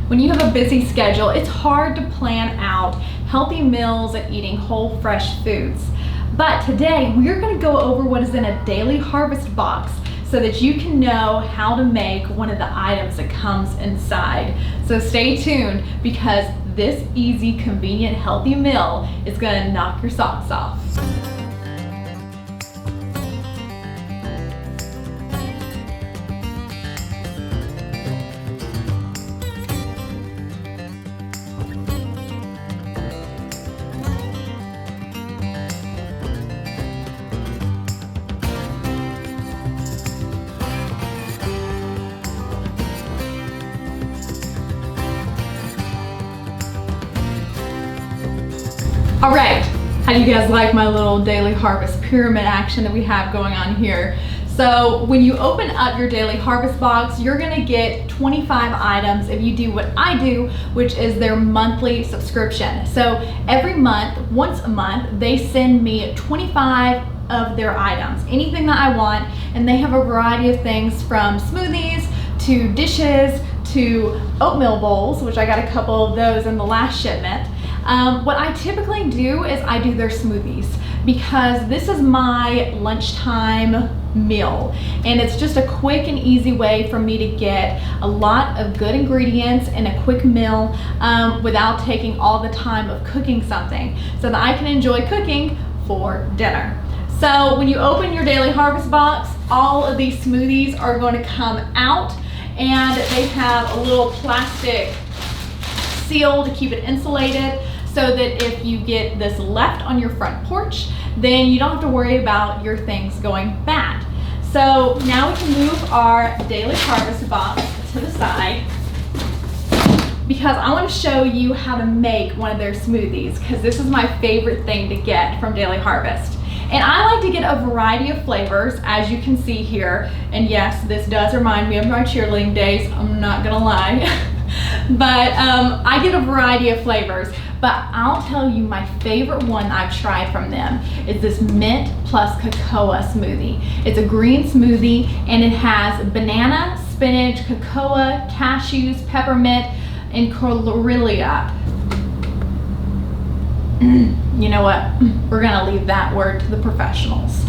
When you have a busy schedule, it's hard to plan out healthy meals and eating whole, fresh foods. But today, we're gonna go over what is in a daily harvest box so that you can know how to make one of the items that comes inside. So stay tuned, because this easy, convenient, healthy meal is gonna knock your socks off. All right, how do you guys like my little daily harvest pyramid action that we have going on here? So when you open up your daily harvest box, you're gonna get 25 items if you do what I do, which is their monthly subscription. So every month, once a month, they send me 25 of their items, anything that I want, and they have a variety of things from smoothies to dishes to oatmeal bowls, which I got a couple of those in the last shipment. What I typically do is I do their smoothies, because this is my lunchtime meal, and it's just a quick and easy way for me to get a lot of good ingredients in a quick meal without taking all the time of cooking something, so that I can enjoy cooking for dinner. So when you open your daily harvest box, all of these smoothies are going to come out, and they have a little plastic seal to keep it insulated, so that if you get this left on your front porch, then you don't have to worry about your things going bad. So now we can move our daily harvest box to the side, because I want to show you how to make one of their smoothies, because this is my favorite thing to get from Daily Harvest. And I like to get a variety of flavors, as you can see here. And yes, this does remind me of my cheerleading days, I'm not gonna lie. But I get a variety of flavors. But I'll tell you, my favorite one I've tried from them is this mint plus cocoa smoothie. It's a green smoothie, and it has banana, spinach, cocoa, cashews, peppermint, and chlorella. You know what? We're gonna leave that word to the professionals.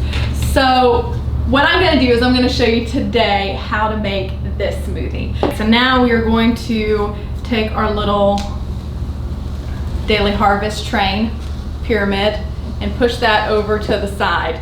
So what I'm gonna do is I'm gonna show you today how to make this smoothie. So now we are going to take our little Daily Harvest train pyramid and push that over to the side.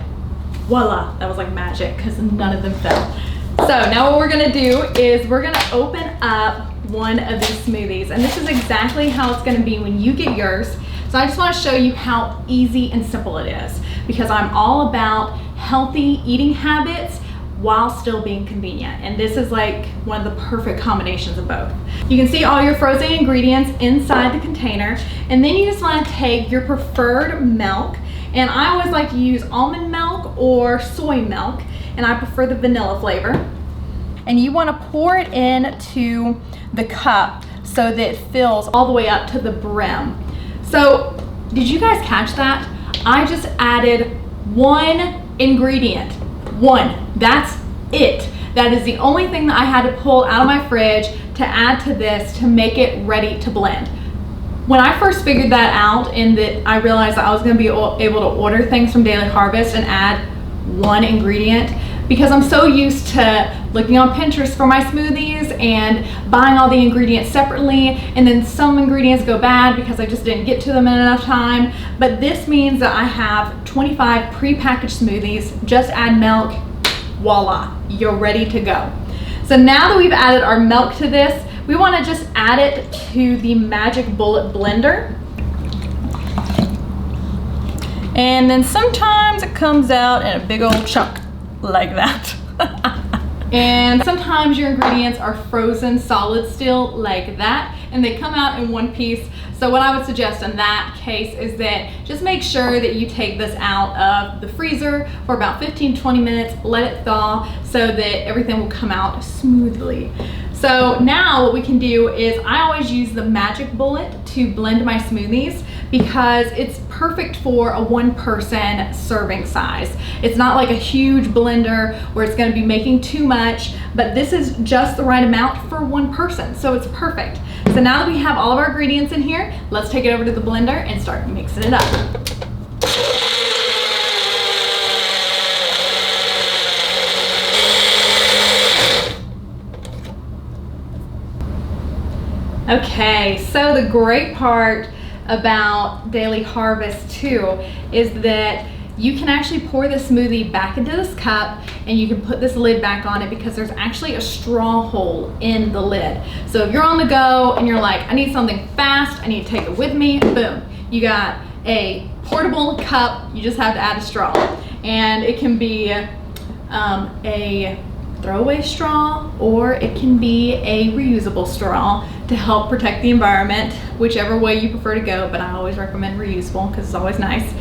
Voila, that was like magic, because none of them fell. So now what we're gonna do is we're gonna open up one of these smoothies, and this is exactly how it's gonna be when you get yours. So I just wanna show you how easy and simple it is, because I'm all about healthy eating habits while still being convenient. And this is like one of the perfect combinations of both. You can see all your frozen ingredients inside the container, and then you just want to take your preferred milk. And I always like to use almond milk or soy milk, and I prefer the vanilla flavor. And you want to pour it into the cup so that it fills all the way up to the brim. So did you guys catch that? I just added one ingredient. One, that's it. That is the only thing that I had to pull out of my fridge to add to this to make it ready to blend. When I first figured that out, and that I realized that I was gonna be able to order things from Daily Harvest and add one ingredient, because I'm so used to looking on Pinterest for my smoothies and buying all the ingredients separately, and then some ingredients go bad because I just didn't get to them in enough time. But this means that I have 25 pre-packaged smoothies. Just add milk, voila, you're ready to go. So now that we've added our milk to this, we want to just add it to the Magic Bullet blender. And then sometimes it comes out in a big old chunk like that. And sometimes your ingredients are frozen solid still like that, and they come out in one piece. So what I would suggest in that case is that just make sure that you take this out of the freezer for about 15-20 minutes, let it thaw so that everything will come out smoothly. So now what we can do is I always use the Magic Bullet to blend my smoothies, because it's perfect for a one-person serving size. It's not like a huge blender where it's going to be making too much, but this is just the right amount for one person, so it's perfect. So So now that we have all of our ingredients in here, let's take it over to the blender and start mixing it up. Okay, so the great part about Daily Harvest too is that you can actually pour this smoothie back into this cup and you can put this lid back on it because there's actually a straw hole in the lid. So if you're on the go and you're like, I need something fast, I need to take it with me, boom, you got a portable cup, you just have to add a straw. And it can be a throwaway straw or it can be a reusable straw to help protect the environment, whichever way you prefer to go, but I always recommend reusable because it's always nice.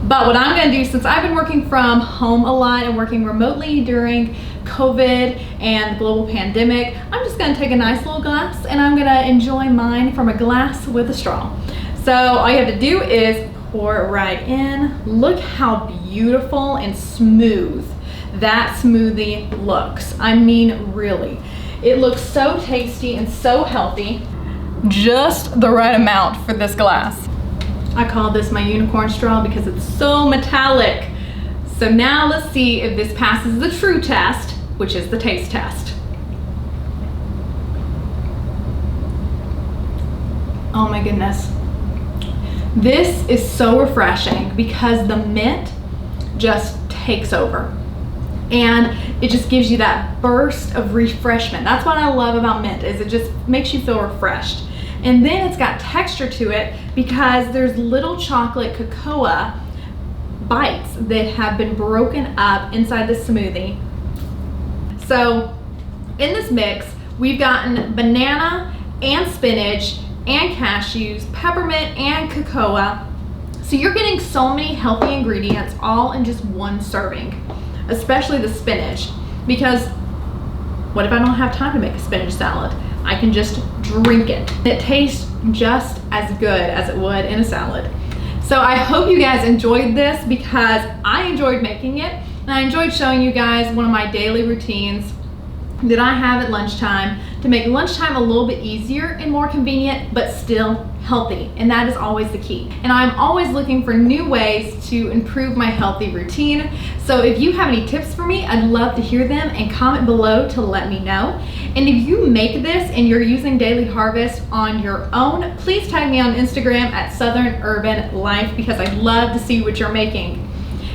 But what I'm gonna do, since I've been working from home a lot and working remotely during COVID and the global pandemic, I'm just gonna take a nice little glass and I'm gonna enjoy mine from a glass with a straw. So all you have to do is pour it right in. Look how beautiful and smooth that smoothie looks. I mean, really. It looks so tasty and so healthy. Just the right amount for this glass. I call this my unicorn straw because it's so metallic. So now let's see if this passes the true test, which is the taste test. Oh my goodness. This is so refreshing because the mint just takes over. And it just gives you that burst of refreshment. That's what I love about mint, is it just makes you feel refreshed. And then it's got texture to it because there's little chocolate cocoa bites that have been broken up inside the smoothie. So in this mix, we've gotten banana and spinach and cashews, peppermint and cocoa. So you're getting so many healthy ingredients all in just one serving. Especially the spinach, because what if I don't have time to make a spinach salad? I can just drink it. It tastes just as good as it would in a salad. So I hope you guys enjoyed this because I enjoyed making it and I enjoyed showing you guys one of my daily routines that I have at lunchtime to make lunchtime a little bit easier and more convenient, but still healthy. And that is always the key. And I'm always looking for new ways to improve my healthy routine. So if you have any tips for me, I'd love to hear them and comment below to let me know. And if you make this and you're using Daily Harvest on your own, please tag me on Instagram at Southern Urban Life because I'd love to see what you're making.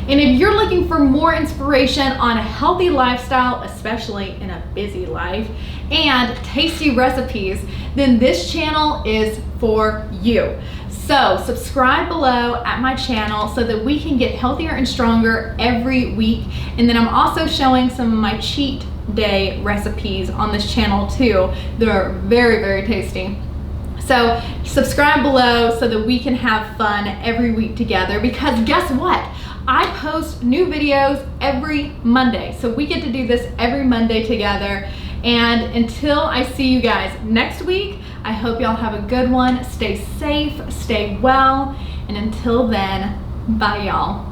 And if you're looking for more inspiration on a healthy lifestyle, especially in a busy life, and tasty recipes, then this channel is for you. So subscribe below at my channel so that we can get healthier and stronger every week. And then I'm also showing some of my cheat day recipes on this channel too. They're very, very tasty. So subscribe below so that we can have fun every week together, because guess what? I post new videos every Monday. So we get to do this every Monday together. And until I see you guys next week, I hope y'all have a good one. Stay safe, stay well, and until then, bye y'all.